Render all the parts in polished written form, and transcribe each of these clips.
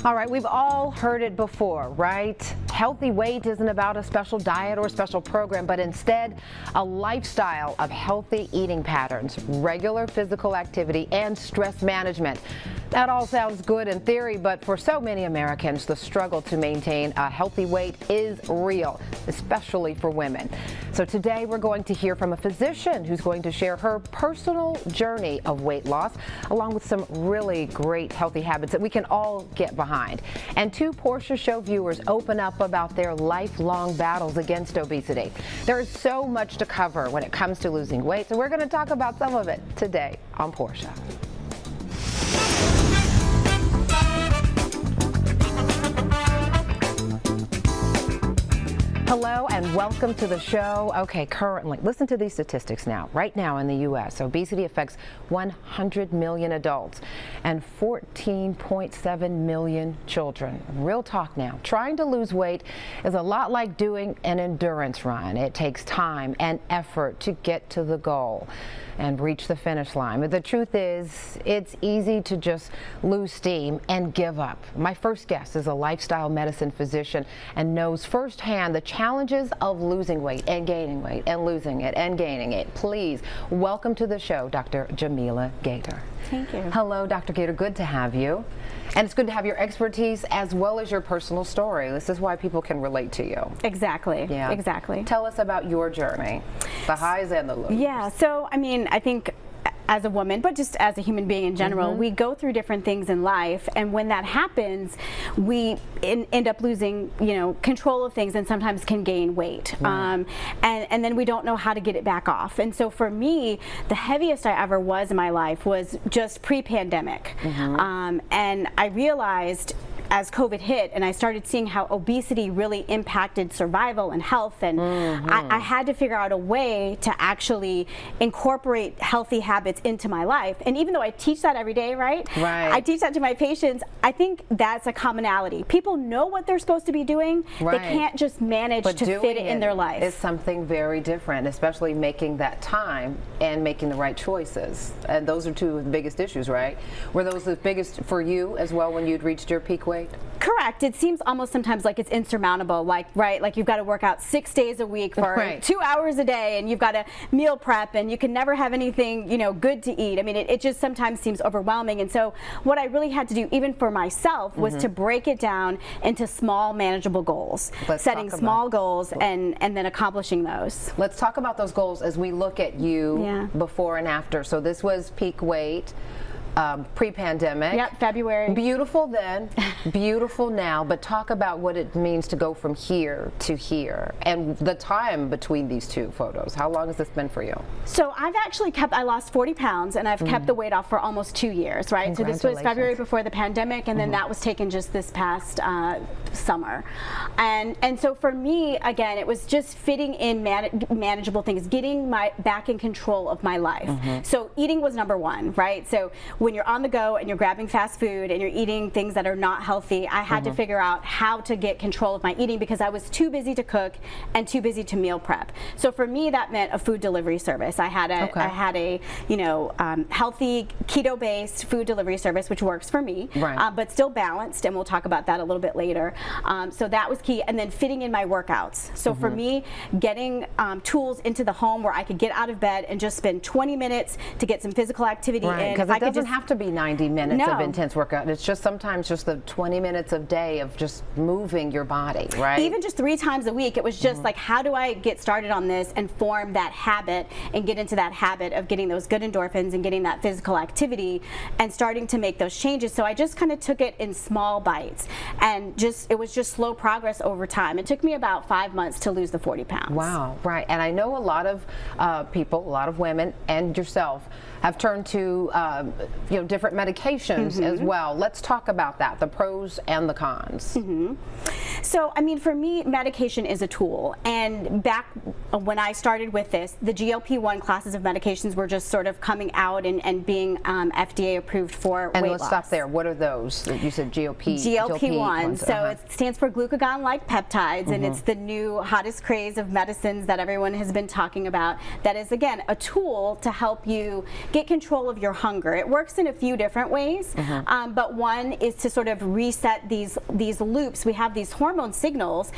All right, we've all heard it before, right? Healthy weight isn't about a special diet or special program, but instead a lifestyle of healthy eating patterns, regular physical activity, and stress management. That all sounds good in theory, but for so many Americans, the struggle to maintain a healthy weight is real, especially for women. So today we're going to hear from a physician who's going to share her personal journey of weight loss, along with some really great healthy habits that we can all get behind. And two Portia Show viewers open up about their lifelong battles against obesity. There is so much to cover when it comes to losing weight, so we're going to talk about some of it today on Portia. Hello and welcome to the show. Okay, currently, listen to these statistics now. Right now in the U.S., obesity affects 100 million adults and 14.7 million children. Real talk now. Trying to lose weight is a lot like doing an endurance run. It takes time and effort to get to the goal and reach the finish line. But the truth is, it's easy to just lose steam and give up. My first guest is a lifestyle medicine physician and knows firsthand the challenges of losing weight and gaining weight and losing it and gaining it. Please welcome to the show, Dr. Jamila Gator. Thank you. Hello, Dr. Gator. Good to have you. And it's good to have your expertise as well as your personal story. This is why people can relate to you. Exactly. Yeah. Exactly. Tell us about your journey, the highs and the lows. Yeah. So, I mean, I think as a woman, but just as a human being in general, we go through different things in life, and when that happens, we end up losing, control of things, and sometimes can gain weight, and then we don't know how to get it back off. And so for me, the heaviest I ever was in my life was just pre-pandemic, and I realized as COVID hit and I started seeing how obesity really impacted survival and health, and I had to figure out a way to actually incorporate healthy habits into my life. And even though I teach that every day, right? I teach that to my patients, I think that's a commonality. People know what they're supposed to be doing. They can't just manage to fit it in their life. It's something very different, especially making that time and making the right choices. And those are two of the biggest issues, right? Were those the biggest for you as well when you'd reached your peak weight? Correct. It seems almost sometimes like it's insurmountable, like you've got to work out 6 days a week for 2 hours a day, and you've got to meal prep, and you can never have anything, good to eat. I mean, it just sometimes seems overwhelming. And so what I really had to do, even for myself, was to break it down into small, manageable goals, setting small goals and then accomplishing those. Let's talk about those goals as we look at you before and after. So this was peak weight. Pre-pandemic. Yep, February. Beautiful then, beautiful now, but talk about what it means to go from here to here and the time between these two photos. How long has this been for you? So I've actually I lost 40 pounds and I've kept the weight off for almost 2 years, right? So this was February before the pandemic, and then that was taken just this past summer. And so for me, again, it was just fitting in manageable things, getting back in control of my life. So eating was number one, right? So when you're on the go and you're grabbing fast food and you're eating things that are not healthy, I had to figure out how to get control of my eating because I was too busy to cook and too busy to meal prep. So for me, that meant a food delivery service. I had a healthy keto-based food delivery service, which works for me, but still balanced, and we'll talk about that a little bit later. So that was key, and then fitting in my workouts. So for me, getting tools into the home where I could get out of bed and just spend 20 minutes to get some physical activity in. Because it doesn't have to be 90 minutes of intense workout. It's just sometimes just the 20 minutes a day of just moving your body, right? Even just 3 times a week, it was just like, how do I get started on this and form that habit and get into that habit of getting those good endorphins and getting that physical activity and starting to make those changes. So I just kind of took it in small bites, and it was just slow progress over time. It took me about 5 months to lose the 40 pounds. Wow, right. And I know a lot of people, a lot of women, and yourself have turned to different medications as well. Let's talk about that, the pros and the cons. So, I mean, for me, medication is a tool. And back when I started with this, the GLP-1 classes of medications were just sort of coming out and being FDA approved for weight loss. And let's stop there. What are those? You said GLP-1. So it stands for glucagon-like peptides, and it's the new hottest craze of medicines that everyone has been talking about. That is, again, a tool to help you get control of your hunger. It works in a few different ways, but one is to sort of reset these loops. We have these hormone signals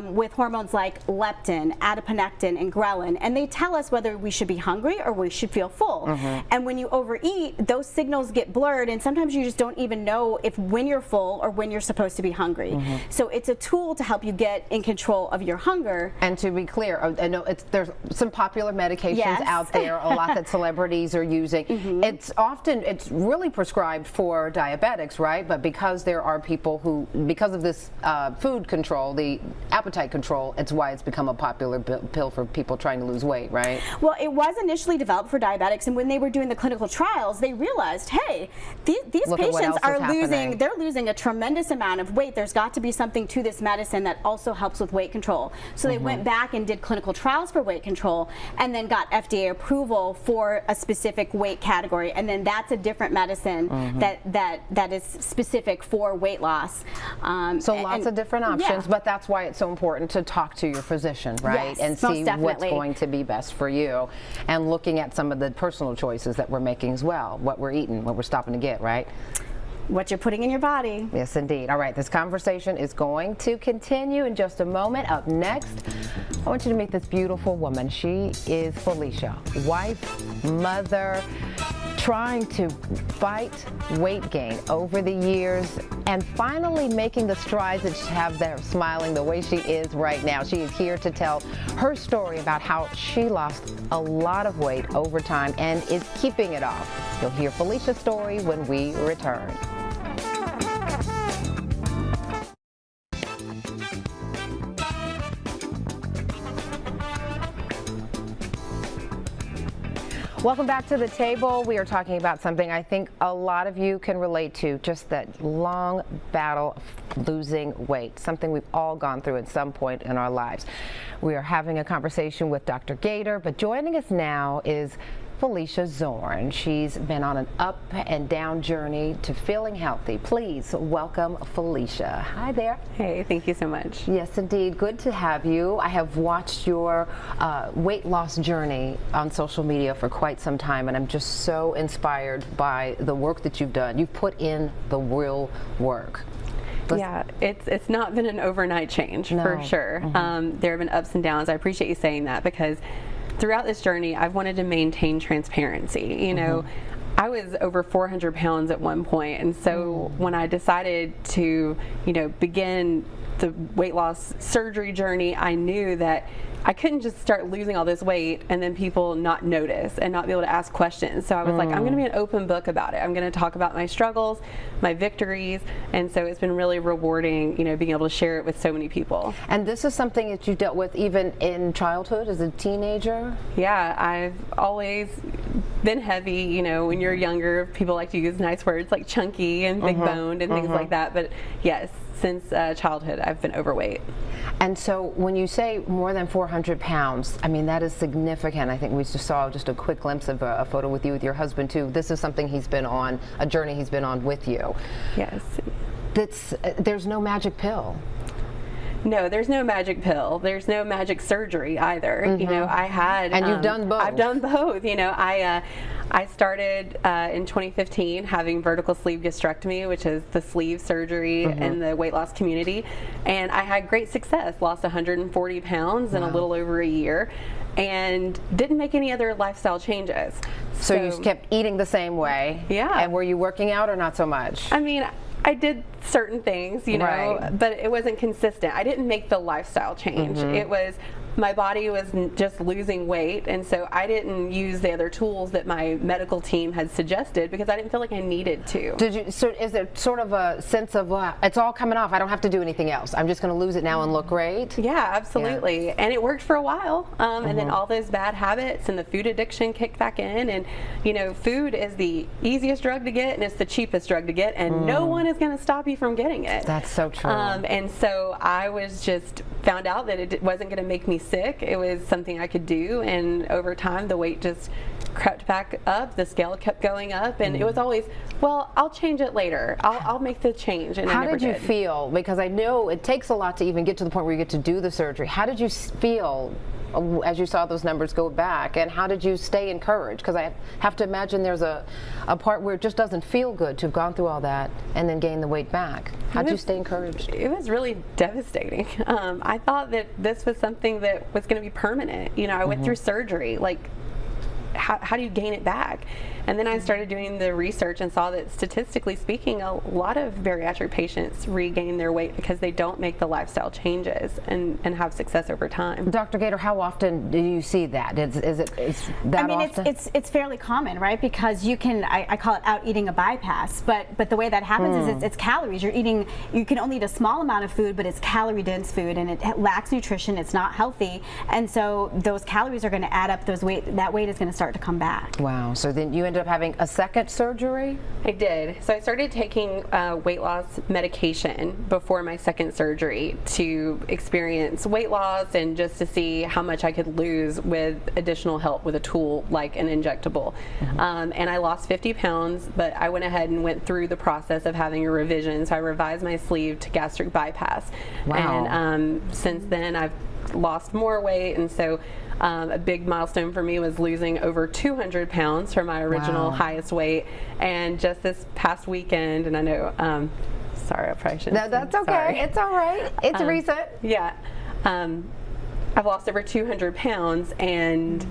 with hormones like leptin, adiponectin, and ghrelin, and they tell us whether we should be hungry or we should feel full. And when you overeat, those signals get blurred, and sometimes you just don't even know when you're full or when you're supposed to be hungry. So it's a tool to help you get in control of your hunger. And to be clear, I know there's some popular medications out there, a lot that celebrities are using. It's really prescribed for diabetics, right? But because there are people who, because of this food control, the appetite control, it's why it's become a popular pill for people trying to lose weight, right? Well, it was initially developed for diabetics, and when they were doing the clinical trials, they realized, hey, these patients are they're losing a tremendous amount of weight. There's got to be something to this medicine that also helps with weight control. So they went back and did clinical trials for weight control, and then got FDA approval for a specific weight category, and then that's a different medicine that is specific for weight loss. So lots of different options, but that's why it's so important to talk to your physician, right? Yes, and see what's going to be best for you, and looking at some of the personal choices that we're making as well, what we're eating, what we're stopping to get, right? What you're putting in your body. Yes, indeed. All right, this conversation is going to continue in just a moment. Up next, I want you to meet this beautiful woman. She is Felicia, wife, mother, trying to fight weight gain over the years and finally making the strides that she have there, smiling the way she is right now. She is here to tell her story about how she lost a lot of weight over time and is keeping it off. You'll hear Felicia's story when we return. Welcome back to the table. We are talking about something I think a lot of you can relate to, just that long battle of losing weight, something we've all gone through at some point in our lives. We are having a conversation with Dr. Gator, but joining us now is Felicia Zorn. She's been on an up and down journey to feeling healthy. Please welcome Felicia. Hi there. Hey, thank you so much. Yes, indeed. Good to have you. I have watched your weight loss journey on social media for quite some time, and I'm just so inspired by the work that you've done. You've put in the real work. Yeah, it's not been an overnight change, for sure. There have been ups and downs. I appreciate you saying that, because throughout this journey, I've wanted to maintain transparency. You know, I was over 400 pounds at one point, and so when I decided to, you know, begin the weight loss surgery journey, I knew that I couldn't just start losing all this weight and then people not notice and not be able to ask questions. So I was like, I'm going to be an open book about it. I'm going to talk about my struggles, my victories, and so it's been really rewarding, you know, being able to share it with so many people. And this is something that you dealt with even in childhood as a teenager? Yeah, I've always been heavy. You know, when you're younger, people like to use nice words like chunky and big boned and things like that. But yes, since childhood, I've been overweight. And so when you say more than 400 pounds, I mean, that is significant. I think we just saw just a quick glimpse of a photo with you with your husband, too. This is something he's been on, a journey he's been on with you. Yes. There's no magic pill. No, there's no magic pill. There's no magic surgery either. You know, I had... And you've done both. I've done both. You know, I started in 2015 having vertical sleeve gastrectomy, which is the sleeve surgery in the weight loss community. And I had great success, lost 140 pounds in a little over a year, and didn't make any other lifestyle changes. So you kept eating the same way? Yeah. And were you working out or not so much? I mean, I did certain things, you know, but it wasn't consistent. I didn't make the lifestyle change. It was, my body was just losing weight, and so I didn't use the other tools that my medical team had suggested because I didn't feel like I needed to. Did you? So is there sort of a sense of, it's all coming off, I don't have to do anything else, I'm just going to lose it now and look great? Yeah, absolutely. Yeah. And it worked for a while, and then all those bad habits and the food addiction kicked back in, and you know, food is the easiest drug to get and it's the cheapest drug to get, and no one is going to stop you from getting it. That's so true. And so I was just found out that it wasn't going to make me sick. It was something I could do, and over time the weight just crept back up, the scale kept going up, and it was always, well, I'll change it later, I'll make the change. And how did you feel? Because I know it takes a lot to even get to the point where you get to do the surgery. How did you feel as you saw those numbers go back, and how did you stay encouraged? Because I have to imagine there's a part where it just doesn't feel good to have gone through all that and then gain the weight back. How did you stay encouraged? It was really devastating. I thought that this was something that was going to be permanent. You know, I went through surgery. Like, how do you gain it back? And then I started doing the research and saw that statistically speaking, a lot of bariatric patients regain their weight because they don't make the lifestyle changes and have success over time. Dr. Gator, how often do you see that? Is that I mean, often? it's fairly common, right? Because you can, I call it out eating a bypass, but the way that happens is it's calories. You're eating, you can only eat a small amount of food, but it's calorie dense food and it lacks nutrition, it's not healthy, and so those calories are going to add up, that weight is going to start to come back. Wow, so then you ended up having a second surgery? I did. So I started taking weight loss medication before my second surgery to experience weight loss and just to see how much I could lose with additional help with a tool like an injectable. And I lost 50 pounds, but I went ahead and went through the process of having a revision. So I revised my sleeve to gastric bypass. Wow. And since then I've lost more weight, and so a big milestone for me was losing over 200 pounds from my original highest weight. And just this past weekend, and I know, sorry, I probably shouldn't. No, that's okay. Sorry. It's all right. It's recent. Yeah. I've lost over 200 pounds, and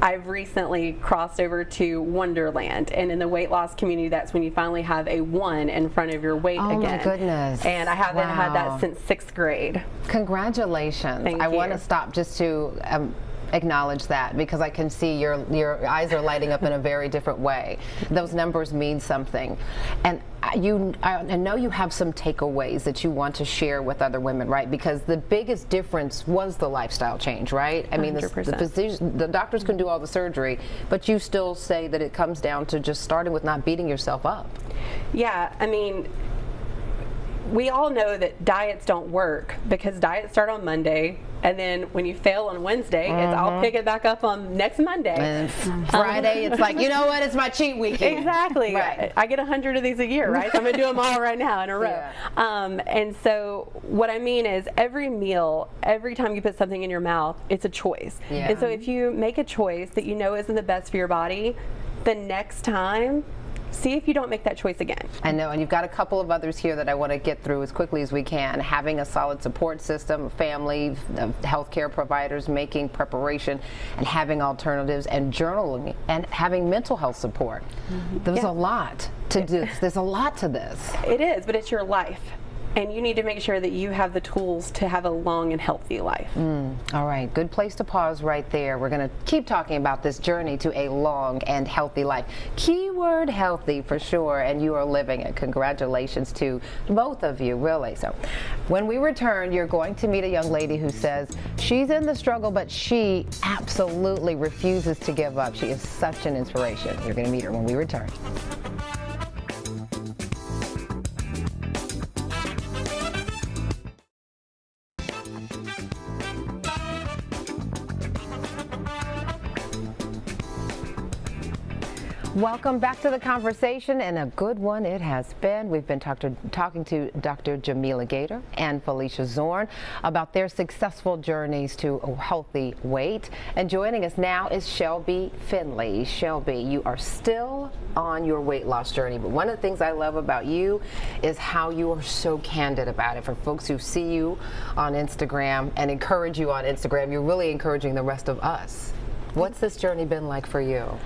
I've recently crossed over to Wonderland. And in the weight loss community, that's when you finally have a 1 in front of your weight again. Oh my goodness. And I haven't had that since 6th grade. Congratulations. Thank I you. want to stop just to acknowledge that, because I can see your eyes are lighting up in a very different way. Those numbers mean something. And I know you have some takeaways that you want to share with other women, right? Because the biggest difference was the lifestyle change, right? I mean, the doctors can do all the surgery, but you still say that it comes down to just starting with not beating yourself up. Yeah, I mean, we all know that diets don't work because diets start on Monday, and then when you fail on Wednesday, it's I'll pick it back up on next Monday. And Friday, it's like, you know what, it's my cheat weekend. Exactly. Right. I get 100 of these a year, right? So I'm going to do them all right now in a row. Yeah. And so what I mean is every meal, every time you put something in your mouth, it's a choice. Yeah. And so if you make a choice that you know isn't the best for your body, the next time, see if you don't make that choice again. I know, and you've got a couple of others here that I want to get through as quickly as we can. Having a solid support system, family, healthcare providers making preparation, and having alternatives, and journaling, and having mental health support. There's a lot to do. There's a lot to this. It is, but it's your life. And you need to make sure that you have the tools to have a long and healthy life. All right, good place to pause right there. We're going to keep talking about this journey to a long and healthy life. Keyword healthy for sure, and you are living it. Congratulations to both of you, really. So when we return, you're going to meet a young lady who says she's in the struggle, but she absolutely refuses to give up. She is such an inspiration. You're going to meet her when we return. Welcome back to the conversation, and a good one it has been. We've been talking to Dr. Jamila Gator and Felicia Zorn about their successful journeys to a healthy weight. And joining us now is Shelby Finley. Shelby, you are still on your weight loss journey, but one of the things I love about you is how you are so candid about it. For folks who see you on Instagram and encourage you on Instagram, you're really encouraging the rest of us. What's this journey been like for you?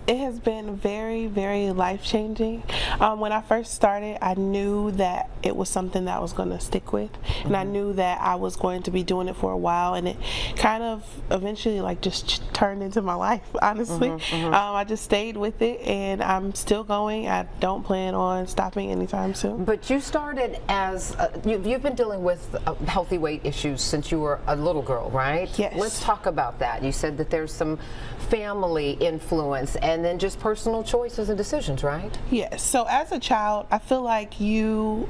It has been very, very life-changing. When I first started, I knew that it was something that I was going to stick with, and I knew that I was going to be doing it for a while, and it kind of eventually like just turned into my life, honestly. I just stayed with it, and I'm still going. I don't plan on stopping anytime soon. But you started as, you've been dealing with healthy weight issues since you were a little girl, right? Yes. Let's talk about that. You said that there's some family influence and then just personal choices and decisions, right? Yes. So as a child, I feel like you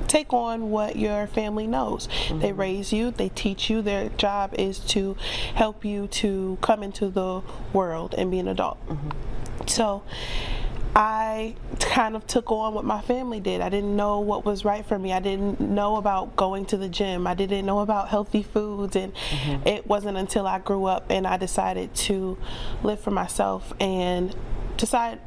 take on what your family knows. They raise you, they teach you. Their job is to help you to come into the world and be an adult. So I kind of took on what my family did. I didn't know what was right for me. I didn't know about going to the gym. I didn't know about healthy foods, and it wasn't until I grew up and I decided to live for myself and decided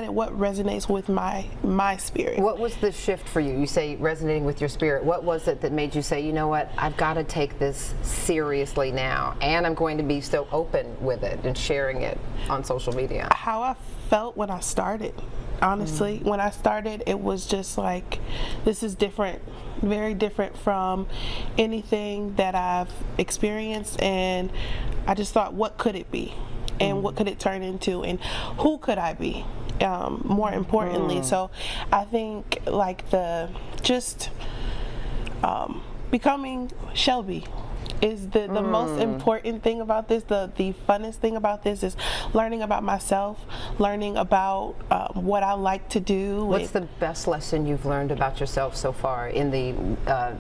what resonates with my spirit. What was the shift for you? You say resonating with your spirit. What was it that made you say, you know what, I've got to take this seriously now, and I'm going to be so open with it and sharing it on social media? How I felt when I started. Honestly, when I started, it was just like, this is different, very different from anything that I've experienced, and I just thought, what could it be? And what could it turn into, and who could I be, more importantly. So I think like becoming Shelby is the most important thing about this. The funnest thing about this is learning about myself, learning about what I like to do. What's the best lesson you've learned about yourself so far in the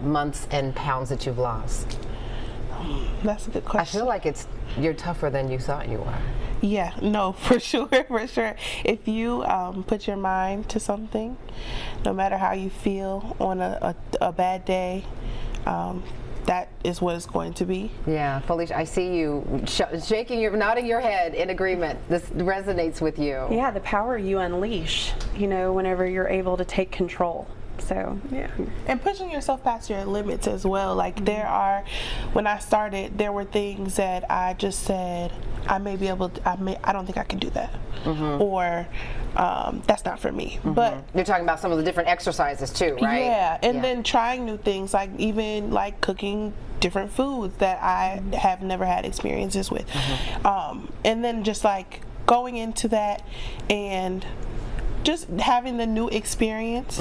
months and pounds that you've lost? That's a good question. I feel like you're tougher than you thought you were. Yeah, no, for sure, for sure. If you put your mind to something, no matter how you feel on a bad day, that is what it's going to be. Yeah, Felicia, I see you nodding your head in agreement. This resonates with you. Yeah, the power you unleash, whenever you're able to take control. So, yeah. And pushing yourself past your limits as well. Like when I started, there were things that I just said, I don't think I can do that. Or that's not for me. But you're talking about some of the different exercises too, right? Yeah, and then trying new things, like even like cooking different foods that I have never had experiences with. And then just like going into that and just having the new experience.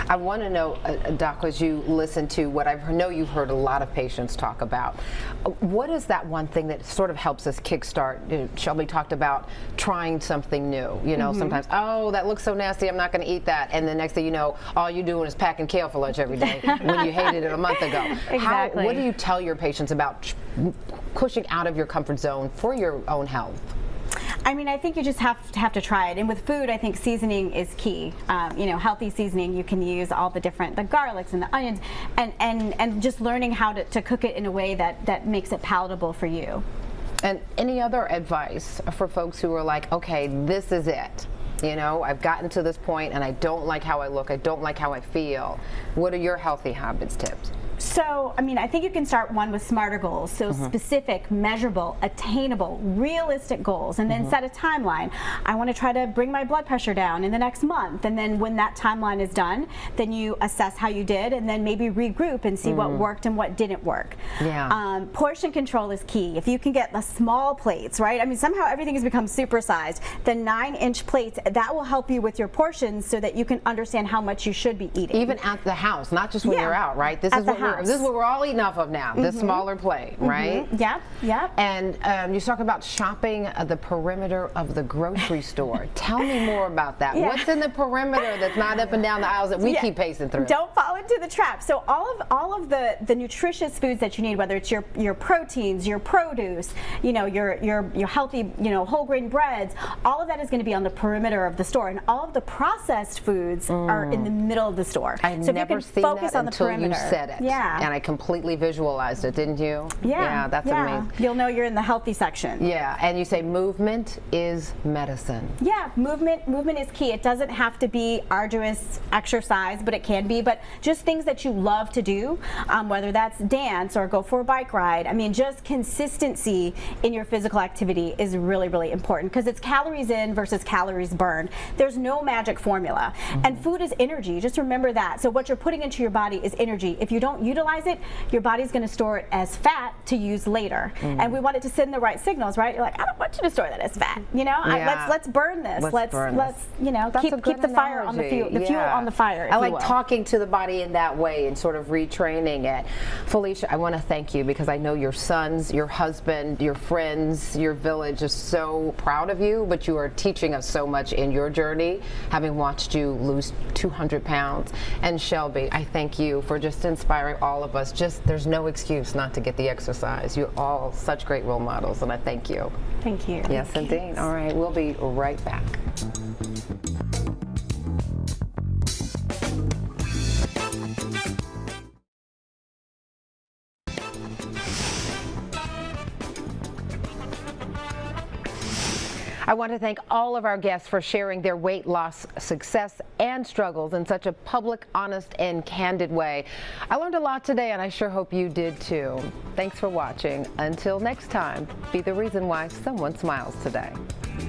I want to know, Doc, as you listen to what I know you've heard a lot of patients talk about, what is that one thing that sort of helps us kickstart? Shelby talked about trying something new. Sometimes, oh, that looks so nasty, I'm not going to eat that. And the next thing you know, all you're doing is packing kale for lunch every day when you hated it a month ago. Exactly. What do you tell your patients about pushing out of your comfort zone for your own health? I mean, I think you just have to try it. And with food, I think seasoning is key. Healthy seasoning, you can use all the garlics and the onions, and just learning how to cook it in a way that makes it palatable for you. And any other advice for folks who are like, okay, this is it. I've gotten to this point and I don't like how I look, I don't like how I feel. What are your healthy habits tips? So, I mean, I think you can start one with smarter goals. So specific, measurable, attainable, realistic goals, and then set a timeline. I want to try to bring my blood pressure down in the next month. And then when that timeline is done, then you assess how you did and then maybe regroup and see what worked and what didn't work. Yeah. Portion control is key. If you can get the small plates, right? I mean, somehow everything has become supersized. The 9-inch plates, that will help you with your portions so that you can understand how much you should be eating. Even at the house, not just when you're out, right? This is what we're all eating off of now, this smaller plate, right? Yeah. And you talk about shopping the perimeter of the grocery store. Tell me more about that. Yeah. What's in the perimeter that's not up and down the aisles that we keep pacing through? Don't fall into the trap. So all of the nutritious foods that you need, whether it's your proteins, your produce, your healthy, whole grain breads, all of that is going to be on the perimeter of the store, and all of the processed foods are in the middle of the store. I've so never seen that until you said it. Yeah. And I completely visualized it, didn't you? Yeah. That's amazing. You'll know you're in the healthy section. Yeah, and you say movement is medicine. Yeah, movement is key. It doesn't have to be arduous exercise, but it can be. But just things that you love to do, whether that's dance or go for a bike ride. I mean, just consistency in your physical activity is really, really important, because it's calories in versus calories burned. There's no magic formula. And food is energy. Just remember that. So what you're putting into your body is energy. If you don't utilize it, your body's going to store it as fat to use later. And we want it to send the right signals, right? You're like, I don't want you to store that as fat. Let's burn this. Let's keep the fire on the fuel. The fuel on the fire. I like talking to the body in that way and sort of retraining it. Felicia, I want to thank you, because I know your sons, your husband, your friends, your village is so proud of you, but you are teaching us so much in your journey, having watched you lose 200 pounds. And Shelby, I thank you for just inspiring all of us. There's no excuse not to get the exercise. You're all such great role models, and I thank you. Thank you. Yes, indeed. All right, we'll be right back. I want to thank all of our guests for sharing their weight loss success and struggles in such a public, honest, and candid way. I learned a lot today, and I sure hope you did too. Thanks for watching. Until next time, be the reason why someone smiles today.